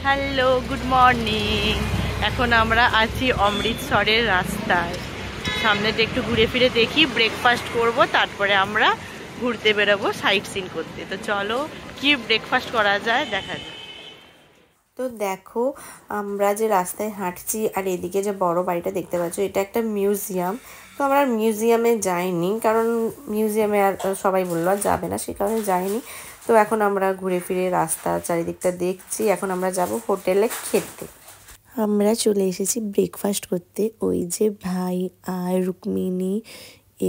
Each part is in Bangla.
Hello, good morning. এখন আমরা আছি অমৃতসরের রাস্তায়। সামনে দিয়ে একটু ঘুরে ফিরে দেখি, ব্রেকফাস্ট করব, তারপরে আমরা ঘুরতে বেরোবো সাইট সিন করতে। তো চলো কি ব্রেকফাস্ট করা যায় দেখা যায়। তো দেখো আমরা যে রাস্তায় হাঁটছি আর এদিকে যে বড় বাড়িটা দেখতে পাচ্ছ, এটা একটা মিউজিয়াম। তো আমরা মিউজিয়ামে যাইনি, কারণ মিউজিয়ামে আর সবাই বললো আর যাবে না, সেই কারণে যাইনি। তো এখন আমরা ঘুরে ফিরে রাস্তা চারিদিকটা দেখছি। এখন আমরা যাব হোটেলে খেতে। আমরা চলে এসেছি ব্রেকফাস্ট করতে। ওই যে ভাই আর রুক্মিণী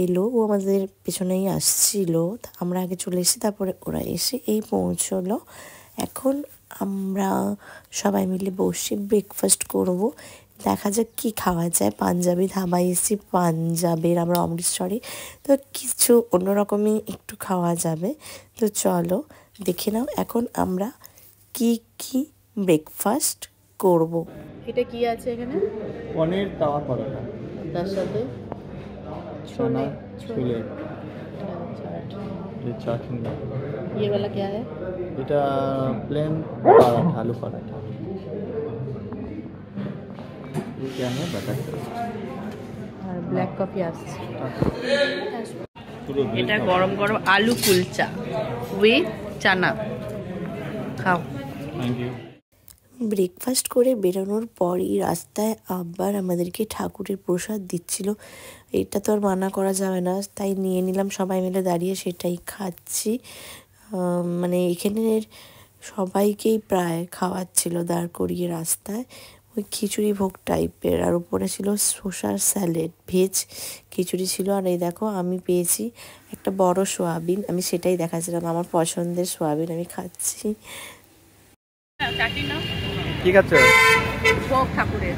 এলো, ও আমাদের পেছনেই আসছিল। আমরা আগে চলে এসেছি, তারপরে ওরা এসে এই পৌঁছলো। এখন আমরা সবাই মিলে বসে ব্রেকফাস্ট করব। দেখা যাক কি খাওয়া যায়। পাঞ্জাবি ধাবায় এসেছি, পাঞ্জাবের, আমরা অমৃতসরে, তো কিছু অন্যরকমই একটু খাওয়া যাবে। তো চলো দেখে নাও এখন আমরা কি কি ব্রেকফাস্ট করব। এটা কি আছে এখানে? পনির তাওয়া পরোটা, তার সাথে चना छोले, ये चाटनी। ये वाला क्या है? এটা प्लेन पराठा, आलू पराठा। ये क्या है बटर टोस्ट আর ব্ল্যাক কফি আসছে। পুরো এটা গরম গরম আলু কুলচা উইথ চানা। খাও। Thank you. ব্রেকফাস্ট করে বেরোনোর পরই রাস্তায় আবার আমাদেরকে ঠাকুরের প্রসাদ দিচ্ছিল। এটা তো আর মানা করা যাবে না, তাই নিয়ে নিলাম, সবাই মিলে দাঁড়িয়ে সেটাই খাচ্ছি। মানে এখানের সবাইকেই প্রায় খাওয়াচ্ছিল দাঁড় করিয়ে রাস্তায়। ওই খিচুড়ি ভোগ টাইপের, আর উপরে ছিল শসার স্যালাড, ভেজ খিচুড়ি ছিল। আর এই দেখো আমি পেয়েছি একটা বড় সোয়াবিন, আমি সেটাই দেখাচ্ছিলাম, আমার পছন্দের সোয়াবিন আমি খাচ্ছি। ঠিক আছে, ভোগ ঠাকুরের।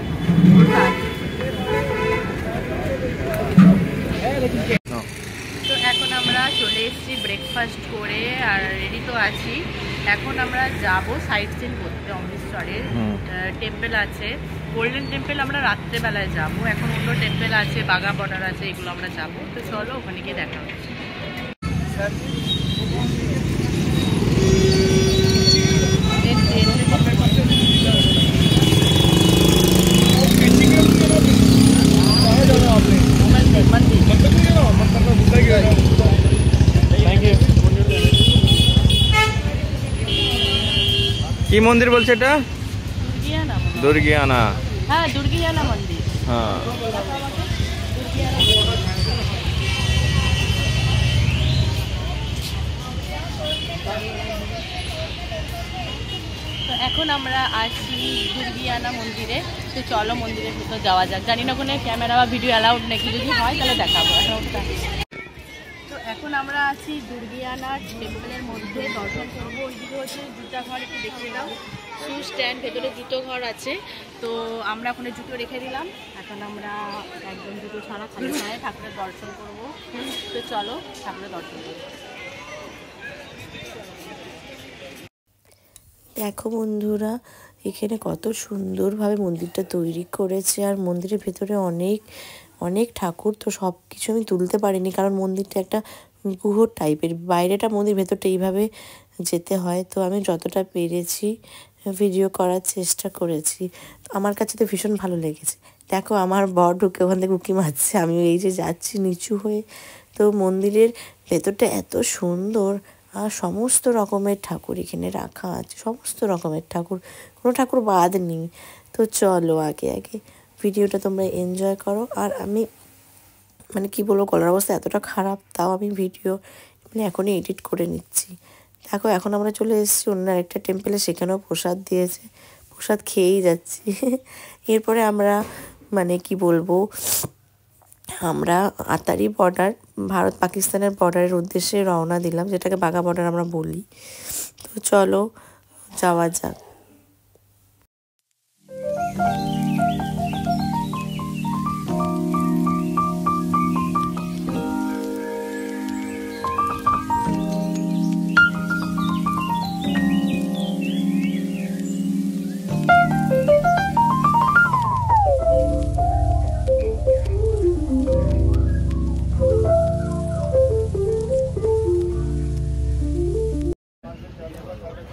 তো এখন আমরা চলে এসেছি ব্রেকফাস্ট করে, আর রেডি তো আছি। এখন আমরা যাব সাইট সিন করতে। অমৃতসরের টেম্পল আছে, গোল্ডেন টেম্পল আমরা রাত্রেবেলায় যাব। এখন অন্য টেম্পল আছে, বাঘা বর্ডার আছে, এগুলো আমরা যাব। তো চলো ওখানে গিয়ে দেখা হচ্ছে। কি মন্দির বলছে এটা? দুর্গিয়ানা। হ্যাঁ, দুর্গিয়ানা মন্দির। হ্যাঁ, তো এখন আমরা আছি দুর্গিয়ানা মন্দিরে। তো চলো মন্দিরের ভিতর যাওয়া যাক। জানি না ওখানে ক্যামেরা বা ভিডিও অ্যালাউড নাকি, যদি হয় তাহলে দেখাবো। তো এখন আমরা আছি দুর্গিয়ানা টেম্পলের মধ্যে, দর্শন করবো। ওইদিকে হচ্ছে জুতা ঘর, একটু দেখিয়ে দাও। শু স্ট্যান্ড, ভেতরে জুতো ঘর আছে। তো আমরা ওখানে জুতো রেখে দিলাম। এখন আমরা একদম জুতো ছাড়া খালি পায়ে ঠাকুরের দর্শন করবো। তো চলো ঠাকুরের দর্শন করবো। দেখো বন্ধুরা, এখানে কত সুন্দরভাবে মন্দিরটা তৈরি করেছে। আর মন্দিরের ভেতরে অনেক অনেক ঠাকুর। তো সব কিছু আমি তুলতে পারিনি, কারণ মন্দিরটা একটা গুহো টাইপের। বাইরেটা মন্দির, ভেতরটা এইভাবে যেতে হয়। তো আমি যতটা পেরেছি ভিডিও করার চেষ্টা করেছি। তো আমার কাছে তো ভীষণ ভালো লেগেছে। দেখো আমার বর ঢুকে ওখান থেকে উঁকি মারছে, আমি এই যে যাচ্ছি নিচু হয়ে। তো মন্দিরের ভেতরটা এত সুন্দর, আর সমস্ত রকমের ঠাকুর এখানে রাখা আছে, সমস্ত রকমের ঠাকুর, কোনো ঠাকুর বাদ নেই। তো চলো আগে আগে ভিডিওটা তোমরা এনজয় করো। আর আমি মানে কি বলবো, গলার অবস্থা এতটা খারাপ, তাও আমি ভিডিও মানে এখনই এডিট করে নিচ্ছি। দেখো এখন আমরা চলে এসেছি অন্য একটা টেম্পলে, সেখানেও প্রসাদ দিয়েছে, প্রসাদ খেয়েই যাচ্ছি। এরপরে আমরা মানে কি বলবো, আমরা আতারি বর্ডার, ভারত পাকিস্তানের বর্ডারের উদ্দেশ্যে রওনা দিলাম, যেটাকে বাঘা বর্ডার আমরা বলি। তো চলো যাওয়া যাক।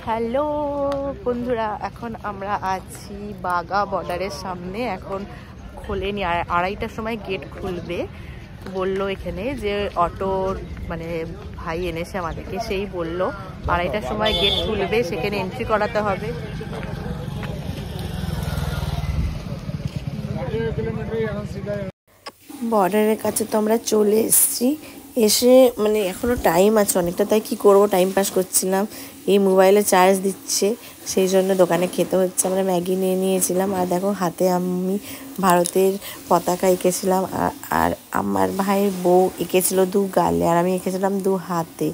হ্যালো বন্ধুরা, এখন আমরা আছি বাগা বর্ডারের সামনে। এখন খোলেনি, 2:30টার সময় গেট খুলবে বলল এখানে, যে অটোর মানে ভাই এনেছে আমাদেরকে, সেই বলল 2:30টার সময় গেট খুলবে, সেখানে এন্ট্রি করাতে হবে। বর্ডারের কাছে তো আমরা চলে এসেছি। এসে মানে এখনও টাইম আছে অনেকটা, তাই কি করব, টাইম পাস করছিলাম। এই মোবাইলে চার্জ দিচ্ছে, সেই জন্য দোকানে খেতে হচ্ছে। আমরা ম্যাগি নিয়ে নিয়েছিলাম, আর দেখো হাতে আমি ভারতের পতাকা এঁকেছিলাম, আর আমার ভাইয়ের বউ এঁকেছিল 2 গালে, আর আমি এঁকেছিলাম 2 হাতে।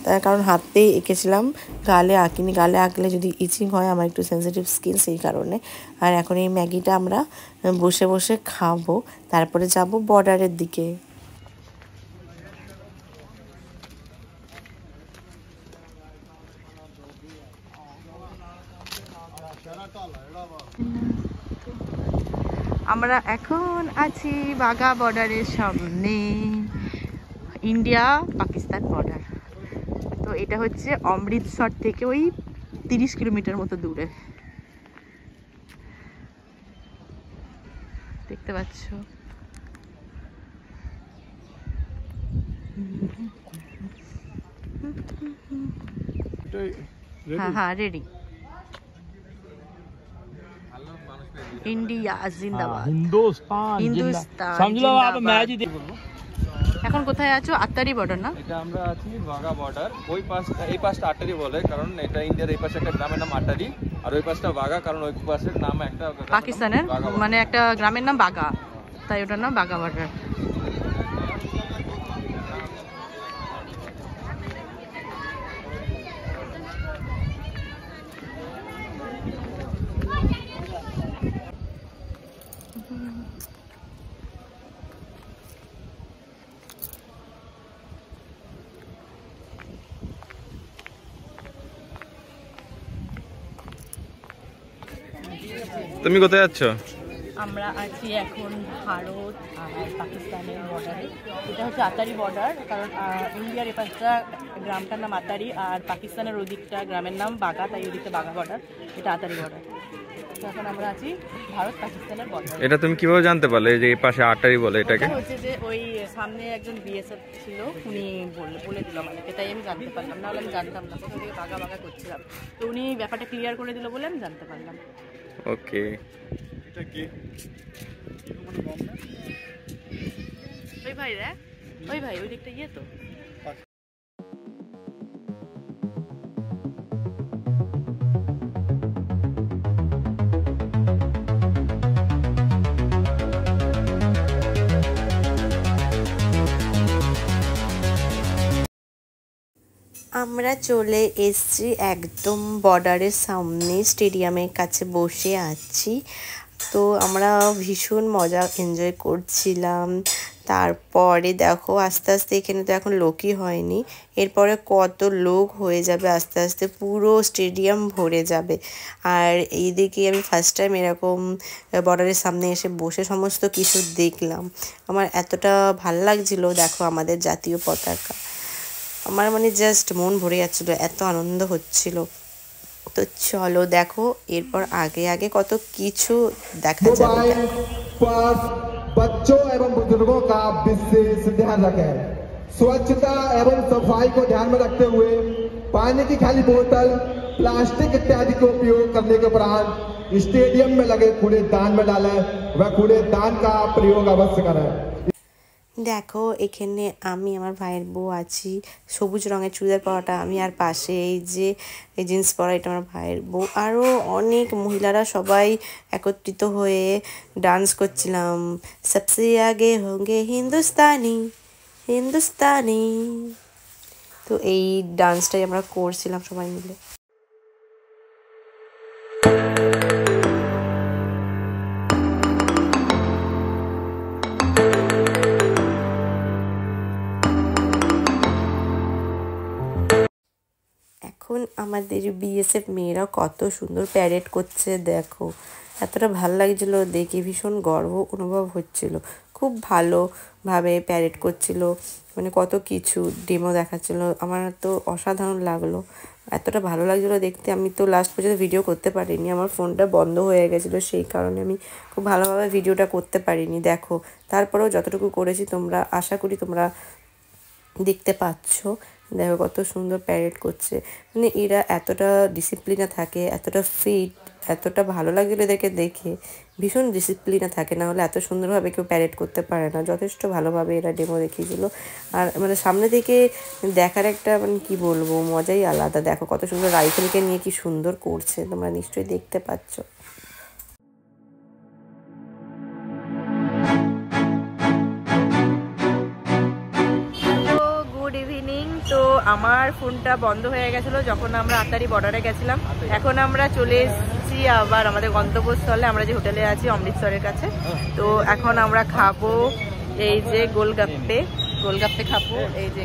তার কারণ হাতে এঁকেছিলাম, গালে আঁকিনি, গালে আঁকলে যদি ইচিং হয়, আমার একটু সেন্সিটিভ স্কিন, সেই কারণে। আর এখন এই ম্যাগিটা আমরা বসে বসে খাবো, তারপরে যাব বর্ডারের দিকে। আমরা এখন আছি বাগা বর্ডারের সামনে, ইন্ডিয়া পাকিস্তান বর্ডার। তো এটা হচ্ছে অমৃতসর থেকে ওই 30 কিলোমিটার মতো দূরে, দেখতে পাচ্ছ। हाँ हाँ रेडी। इंडिया जिंदाबाद, হিন্দুস্তান হিন্দুস্তান समझ लो आप जिंदाबाद। मैच ही এখন কোথায় আছো? আত্তারি বর্ডার না? এটা আমরা আছি বাগা বর্ডার। ওই পাশটা, এই পাশটা আটারি বলে, কারণ এটা ইন্ডিয়ার এই পাশে একটা গ্রামের নাম আটারি, আর ওই পাশটা বাগা, কারণ ওই পাশের নাম একটা পাকিস্তানের মানে একটা গ্রামের নাম বাগা, তাই ওটার নাম বাগা বর্ডার। তুমি কোথায় যাচ্ছ? আমরা আছি এখন ভারত আর পাকিস্তানের বর্ডারে। এটা হচ্ছে আতারি বর্ডার, কারণ ইন্ডিয়ার এ পাশটা গ্রামটার নাম আতারি, আর পাকিস্তানের ওই দিকটা গ্রামের নাম বাগা, তাই ওই দিকটা বাগা বর্ডার, এটা আতারি বর্ডার। তো এখন আমরা আছি ভারত পাকিস্তানের বর্ডার। এটা তুমি কিভাবে জানতে পারলে যে এই পাশে আটারি বলে এটাকে? হচ্ছে যে ওই সামনে একজন বিএসএফ ছিল, উনি বলে দিল আমাদেরকে, তাই আমি জানতে পারলাম, নাহলে আমি জানতাম না, কোথা থেকে বাগা বাগা করছিলাম। তো উনি ব্যাপারটা ক্লিয়ার করে দিল বলে আমি জানতে পারলাম। ওকে। ওই ভাই রে, ওই ভাই ওই দিকটা গিয়ে তো। আমরা চলে এসেছি একদম বর্ডারের সামনে, স্টেডিয়ামের কাছে বসে আছি। তো আমরা ভীষণ মজা এনজয় করছিলাম। তারপরে দেখো আস্তে আস্তে, এখানে তো এখন লোকই হয়নি, এরপরে কত লোক হয়ে যাবে, আস্তে আস্তে পুরো স্টেডিয়াম ভরে যাবে। আর এইদিকে আমি ফার্স্ট টাইম এরকম বর্ডারের সামনে এসে বসে সমস্ত কিছু দেখলাম। আমার এতটা ভাল লাগছিল, দেখো আমাদের জাতীয় পতাকা, আমার মানে জাস্ট মন ভরে যাচ্ছিলো, এত আনন্দ হচ্ছিল। তো চলো দেখো এরপর আগে আগে কত কিছু দেখা যাবে। बच्चों एवं बुजुर्गों का विशेष ध्यान रखें। स्वच्छता एवं सफाई को ध्यान में रखते हुए पानी की खाली बोतल, प्लास्टिक इत्यादि का उपयोग करने के उपरांत स्टेडियम में लगे कूड़ेदान में डालें व कूड़ेदान का प्रयोग अवश्य करें। দেখো এখানে আমি, আমার ভাইয়ের বউ আছি, সবুজ রঙের চুড়িদার পরাটা আমি, আর পাশে এই যে এই জিন্স পরা, এটা আমার ভাইয়ের বউ। আরও অনেক মহিলারা সবাই একত্রিত হয়ে ডান্স করছিলাম। সবসে আগে হোঙ্গে হিন্দুস্তানি হিন্দুস্তানি। তো এই ডান্সটাই আমরা করছিলাম সবাই মিলে। এখন আমাদের বিএসএফ মেয়েরা কত সুন্দর প্যারেড করছে দেখো, এতটা ভালো লাগছিল দেখে, ভীষণ গর্ব অনুভব হচ্ছিল। খুব ভালোভাবে প্যারেড করছিল, মানে কত কিছু ডেমো দেখাচ্ছিল, আমার তো অসাধারণ লাগলো। এতটা ভালো লাগছিলো দেখতে। আমি তো লাস্ট পর্যন্ত ভিডিও করতে পারিনি, আমার ফোনটা বন্ধ হয়ে গেছিলো, সেই কারণে আমি খুব ভালোভাবে ভিডিওটা করতে পারিনি। দেখো তারপরেও যতটুকু করেছি তোমরা আশা করি তোমরা দেখতে পাচ্ছ। দেখো কত সুন্দর প্যারেড করছে, মানে এরা এতটা ডিসিপ্লিনে থাকে, এতটা ফিট, এতটা ভালো লাগছিলো এদেরকে দেখে। ভীষণ ডিসিপ্লিনে থাকে, না হলে এত সুন্দরভাবে কেউ প্যারেড করতে পারে না। যথেষ্ট ভালোভাবে এরা ডেমো দেখিয়েছিল। আর মানে সামনে থেকে দেখার একটা মানে কি বলবো মজাই আলাদা। দেখো কত সুন্দর রাইফেলকে নিয়ে কি সুন্দর করছে, তোমরা নিশ্চয়ই দেখতে পাচ্ছ। তো আমার ফোনটা বন্ধ হয়ে গেছিলো যখন আমরা আতারি বর্ডারে গেছিলাম। এখন আমরা চলে এসেছি আবার আমাদের গন্তব্যস্থলে, আমরা যে হোটেলে আছি অমৃতসরের কাছে। তো এখন আমরা খাবো এই যে গোলগাপ্পে খাবো এই যে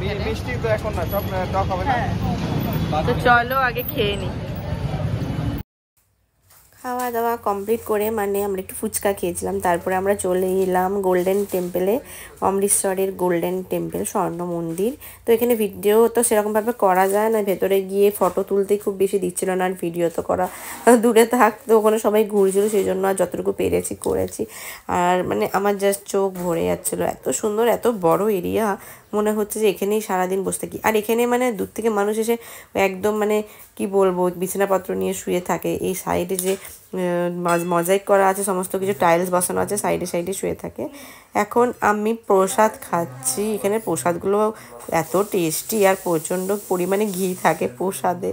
তো চলো আগে খেয়ে নিই। খাওয়া দাওয়া কমপ্লিট করে মানে আমরা একটু ফুচকা খেয়েছিলাম, তারপরে আমরা চলে এলাম গোল্ডেন টেম্পলে, অমৃতসরের গোল্ডেন টেম্পল স্বর্ণ মন্দির। তো এখানে ভিডিও তো সেরকমভাবে করা যায় না, ভেতরে গিয়ে ফটো তুলতেই খুব বেশি দিচ্ছিল না, আর ভিডিও তো করা দূরে থাকতো, ওখানে সবাই ঘুরছিল, সেই জন্য আর যতটুকু পেরেছি করেছি। আর মানে আমার জাস্ট চোখ ভরে যাচ্ছিলো, এত সুন্দর, এত বড় এরিয়া, মনে হচ্ছে যে এখানেই সারাদিন বসে থাকি। আর এখানে মানে দূর থেকে মানুষ এসে একদম মানে কি বলবো বিছানাপত্র নিয়ে শুয়ে থাকে। এই সাইডে যে মজাইক করা আছে, সমস্ত কিছু টাইলস বসানো আছে, সাইডে সাইডে শুয়ে থাকে। এখন আমি প্রসাদ খাচ্ছি, এখানে প্রসাদগুলো এত টেস্টি আর প্রচণ্ড পরিমাণে ঘি থাকে প্রসাদে।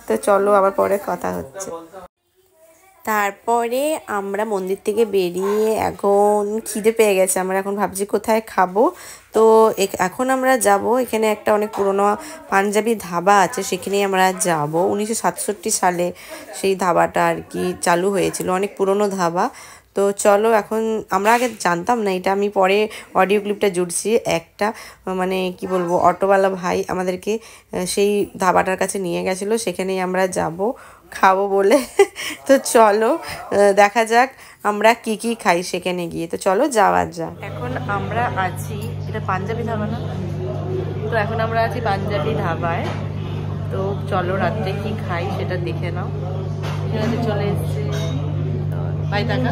তো চলো আবার পরে কথা হচ্ছে। তারপরে আমরা মন্দির থেকে বেরিয়ে এখন খিদে পেয়ে গেছে, আমরা এখন ভাবছি কোথায় খাবো। তো এখন আমরা যাব, এখানে একটা অনেক পুরোনো পাঞ্জাবি ধাবা আছে, সেখানেই আমরা যাব। 1967 সালে সেই ধাবাটা আর কি চালু হয়েছিল, অনেক পুরনো ধাবা। তো চলো এখন, আমরা আগে জানতাম না এটা, আমি পরে অডিও ক্লিপটা জুড়ছি। একটা মানে কি বলবো অটোওয়ালা ভাই আমাদেরকে সেই ধাবাটার কাছে নিয়ে গেছিলো, সেখানেই আমরা যাব খাবো বলে। তো চলো দেখা যাক আমরা কি কি খাই সেখানে গিয়ে। তো চলো যাওয়া যাক। এখন আমরা আছি, এটা পাঞ্জাবি ধাবা না? তো এখন আমরা আছি পাঞ্জাবি ধাবায়। তো চলো রাত্রে কি খাই সেটা দেখে নাও। এখানে চলে এসছে ভাই টাকা।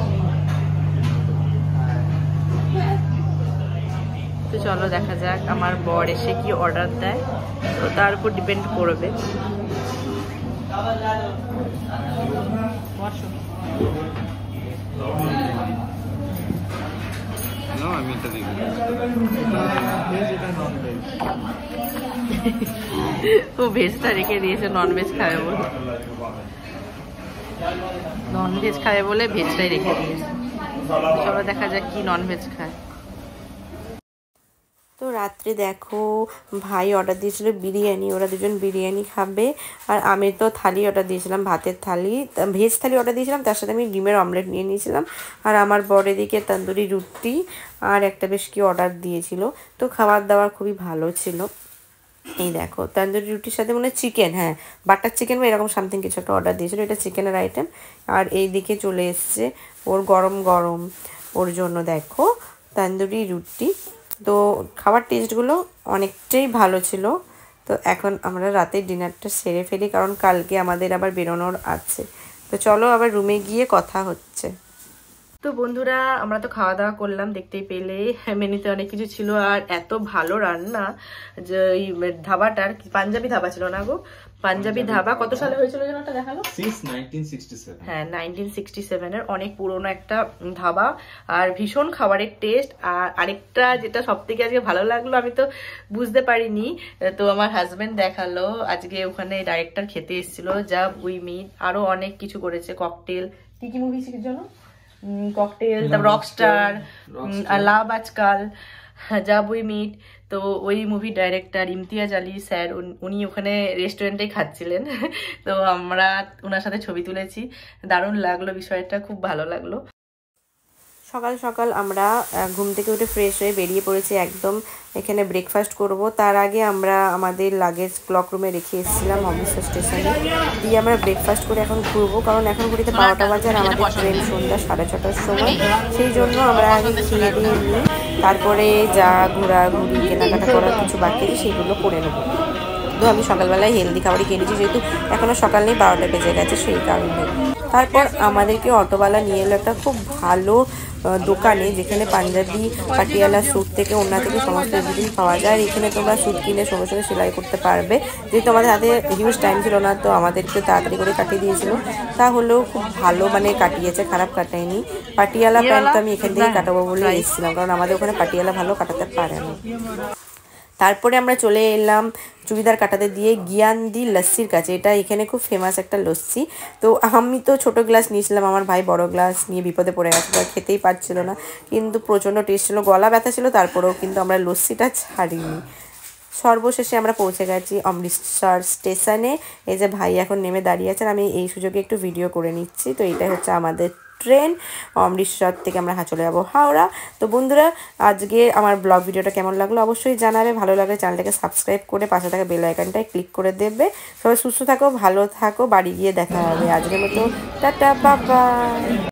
তো চলো দেখা যাক আমার বর এসে কি অর্ডার দেয়, তো তার উপর ডিপেন্ড করবে। ও ভেজটা রেখে দিয়েছে, নন ভেজ খাবে বলে, নন ভেজ খাবে বলে ভেজটাই রেখে দিয়েছে। চলো দেখা যাক কি নন ভেজ খায়। তো রাত্রে দেখো ভাই অর্ডার দিয়েছিল বিরিয়ানি, ওরা দুজন বিরিয়ানি খাবে। আর আমি তো থালি অর্ডার দিয়েছিলাম, ভাতের থালি, ভেজ থালি অর্ডার দিয়েছিলাম, তার সাথে আমি ডিমের অমলেট নিয়ে নিয়েছিলাম। আর আমার বর এদিকে তন্দুরি রুটি আর একটা বেশ কি অর্ডার দিয়েছিল। তো খাবার দাবার খুবই ভালো ছিল। এই দেখো তন্দুরি রুটির সাথে মনে হয় চিকেন, হ্যাঁ বাটার চিকেন বা এরকম সামথিং কিছু একটা অর্ডার দিয়েছিল, এটা চিকেনের আইটেম। আর এই দিকে চলে এসছে ওর গরম গরম ওর জন্য দেখো তন্দুরি রুটি। তো খাবার টেস্টগুলো অনেকটাই ভালো ছিল। তো এখন আমরা রাতের ডিনারটা সেরে ফেলি, কারণ কালকে আমাদের আবার বেরোনোর আছে। তো চলো আবার রুমে গিয়ে কথা হচ্ছে। তো বন্ধুরা আমরা তো খাওয়া দাওয়া করলাম, দেখতেই পেলে মেনুতে অনেক কিছু ছিল। আর এত ভালো রান্না যে এই ধাবাটার, পাঞ্জাবি ধাবা ছিল না গো, পাঞ্জাবি ধাবা কত সালে হয়েছিল যেন একটা দেখালো, 1967। হ্যাঁ 1967 এর অনেক পুরনো একটা ধাবা। আর ভীষণ খাবারের টেস্ট। আর আরেকটা যেটা সব থেকে আজকে ভালো লাগলো, আমি তো বুঝতে পারিনি, তো আমার হাজবেন্ড দেখালো আজকে ওখানে ডাইরেক্টর খেতে এসেছিল, যা উই মিট আরো অনেক কিছু করেছে, ককটেল, কি কি মুভি ছিল ককটেল, তারপর রকস্টার, লাভ আজকাল, জাব উই মিট। তো ওই movie director Imtiaz Ali sir, উনি ওখানে রেস্টুরেন্টে খাচ্ছিলেন। তো আমরা ওনার সাথে ছবি তুলেছি, দারুণ লাগলো বিষয়টা, খুব ভালো লাগলো। সকাল সকাল আমরা ঘুম থেকে উঠে ফ্রেশ হয়ে বেরিয়ে পড়েছি একদম এখানে ব্রেকফাস্ট করব। তার আগে আমরা আমাদের লাগেজ ক্লক রুমে রেখে এসেছিলাম অমৃতসর স্টেশনে, দিয়ে আমরা ব্রেকফাস্ট করে এখন ঘুরবো, কারণ এখন ঘুরিতে 12টা বাজে আর আমাদের ট্রেন সন্ধ্যা 6:30টার সময়। সেই জন্য আমরা আগে খেয়ে দিয়ে নিই, তারপরে যা ঘোরাঘুরি কেনাকাটা করার কিছু বাকি আছে সেগুলো করে নেবো। শুধু আমি সকালবেলায় হেলদি খাবারই কিনেছি, যেহেতু এখনও সকাল নেই, 12টা বেজে গেছে সেই কারণে। তারপর আমাদেরকে অটোওয়ালা নিয়ে এলো একটা খুব ভালো দোকানে, যেখানে পাঞ্জাবি পাটিয়ালা স্যুট থেকে ওড়না থেকে সমস্ত এভরিথিং পাওয়া যায়। এখানে তোমরা স্যুট কিনে সঙ্গে সঙ্গে সেলাই করতে পারবে। যেহেতু আমাদের হাতে হিউজ টাইম ছিল না, তো আমাদেরকে তাড়াতাড়ি করে কাটিয়ে দিয়েছিল। তাহলেও খুব ভালো মানে কাটিয়েছে, খারাপ কাটায়নি। পাটিয়ালা প্যান্ট তো আমি এখান থেকে কাটাবো বলে এসেছিলাম, কারণ আমাদের ওখানে পাটিয়ালা ভালো কাটাতে পারে না। তারপরে আমরা চলে এলাম চুড়িদার কাটাতে দিয়ে জ্ঞানদি লস্যির কাছে। এটা এখানে খুব ফেমাস একটা লস্যি। তো আমি তো ছোট গ্লাস নিয়েছিলাম, আমার ভাই বড় গ্লাস নিয়ে বিপদে পড়ে গেছে, খেতেই পারছিল না, কিন্তু প্রচণ্ড টেস্ট ছিল, গলা ব্যথা ছিল, তারপরেও কিন্তু আমরা লস্যিটা ছাড়িনি। সর্বশেষে আমরা পৌঁছে গেছি অমৃতসর স্টেশনে। এই যে ভাই এখন নেমে দাঁড়িয়ে আছেন, আমি এই সুযোগে একটু ভিডিও করে নিচ্ছি। তো এইটাই হচ্ছে আমাদের ট্রেন, অমৃতসর থেকে আমরা চলে যাবো হাওড়া। তো বন্ধুরা, আজকে আমার ব্লগ ভিডিওটা কেমন লাগলো অবশ্যই জানাবে। ভালো লাগলে চ্যানেলটাকে সাবস্ক্রাইব করে পাশে থাকা বেল আইকনটায় ক্লিক করে দেবে। সবাই সুস্থ থাকো, ভালো থাকো, বাড়ি গিয়ে দেখা হবে। আজকের মতো টাটা, বাই বাই।